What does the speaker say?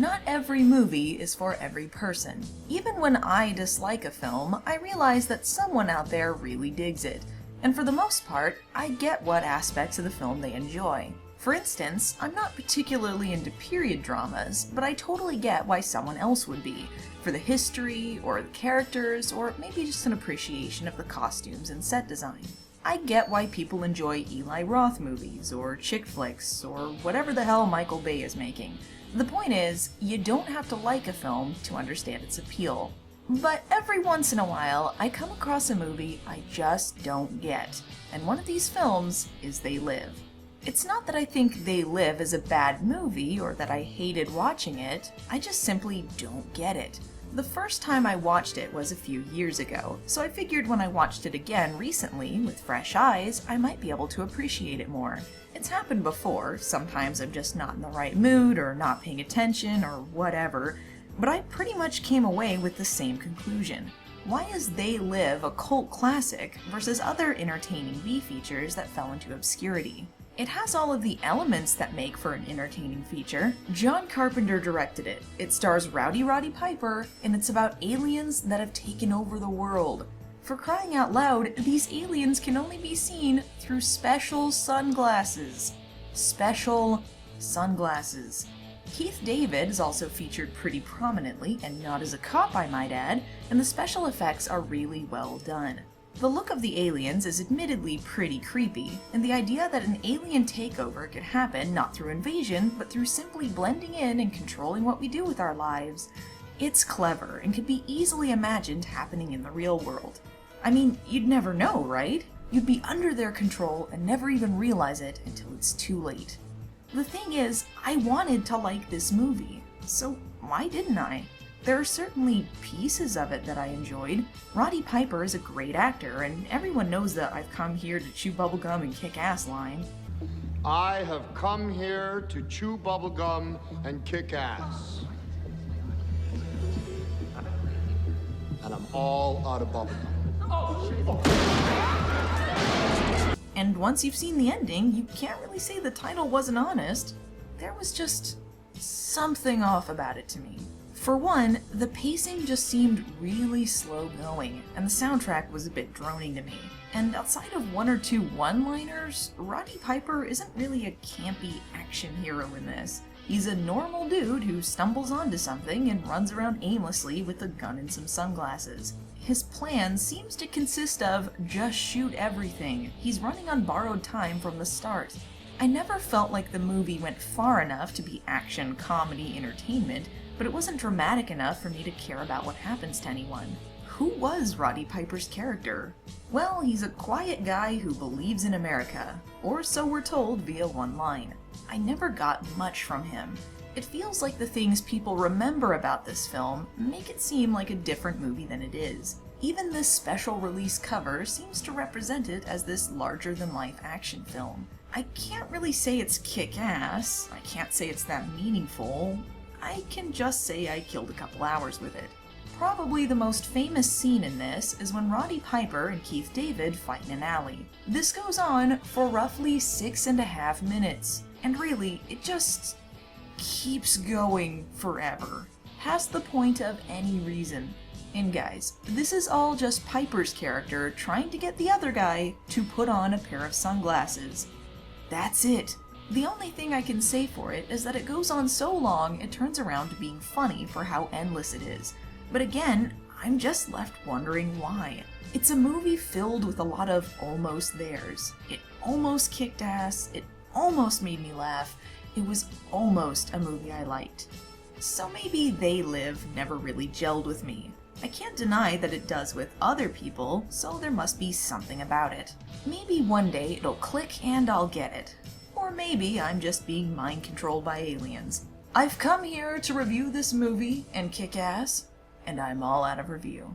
Not every movie is for every person. Even when I dislike a film, I realize that someone out there really digs it. And for the most part, I get what aspects of the film they enjoy. For instance, I'm not particularly into period dramas, but I totally get why someone else would be, for the history, or the characters, or maybe just an appreciation of the costumes and set design. I get why people enjoy Eli Roth movies, or chick flicks, or whatever the hell Michael Bay is making. The point is, you don't have to like a film to understand its appeal. But every once in a while, I come across a movie I just don't get, and one of these films is They Live. It's not that I think They Live is a bad movie or that I hated watching it, I just simply don't get it. The first time I watched it was a few years ago, so I figured when I watched it again recently with fresh eyes, I might be able to appreciate it more. It's happened before, sometimes I'm just not in the right mood or not paying attention or whatever, but I pretty much came away with the same conclusion. Why is They Live a cult classic versus other entertaining B-features that fell into obscurity? It has all of the elements that make for an entertaining feature. John Carpenter directed it. It stars Rowdy Roddy Piper, and it's about aliens that have taken over the world. For crying out loud, these aliens can only be seen through special sunglasses. Special sunglasses. Keith David is also featured pretty prominently, and not as a cop I might add, and the special effects are really well done. The look of the aliens is admittedly pretty creepy, and the idea that an alien takeover could happen not through invasion, but through simply blending in and controlling what we do with our lives, it's clever and could be easily imagined happening in the real world. I mean, you'd never know, right? You'd be under their control and never even realize it until it's too late. The thing is, I wanted to like this movie, so why didn't I? There are certainly pieces of it that I enjoyed. Roddy Piper is a great actor, and everyone knows the "I've come here to chew bubblegum and kick ass" line. I have come here to chew bubblegum and kick ass. And I'm all out of bubblegum. And once you've seen the ending, you can't really say the title wasn't honest. There was just something off about it to me. For one, the pacing just seemed really slow going, and the soundtrack was a bit droning to me. And outside of one or two one-liners, Roddy Piper isn't really a campy action hero in this. He's a normal dude who stumbles onto something and runs around aimlessly with a gun and some sunglasses. His plan seems to consist of just shoot everything. He's running on borrowed time from the start. I never felt like the movie went far enough to be action, comedy, entertainment, but it wasn't dramatic enough for me to care about what happens to anyone. Who was Roddy Piper's character? Well, he's a quiet guy who believes in America, or so we're told via one line. I never got much from him. It feels like the things people remember about this film make it seem like a different movie than it is. Even this special release cover seems to represent it as this larger-than-life action film. I can't really say it's kick-ass, I can't say it's that meaningful, I can just say I killed a couple hours with it. Probably the most famous scene in this is when Roddy Piper and Keith David fight in an alley. This goes on for roughly 6.5 minutes, and really, it just keeps going forever, past the point of any reason. And guys, this is all just Piper's character trying to get the other guy to put on a pair of sunglasses. That's it. The only thing I can say for it is that it goes on so long it turns around to being funny for how endless it is. But again, I'm just left wondering why. It's a movie filled with a lot of almost theirs. It almost kicked ass, it almost made me laugh, it was almost a movie I liked. So maybe They Live never really gelled with me. I can't deny that it does with other people, so there must be something about it. Maybe one day it'll click and I'll get it. Or maybe I'm just being mind-controlled by aliens. I've come here to review this movie and kick ass, and I'm all out of review.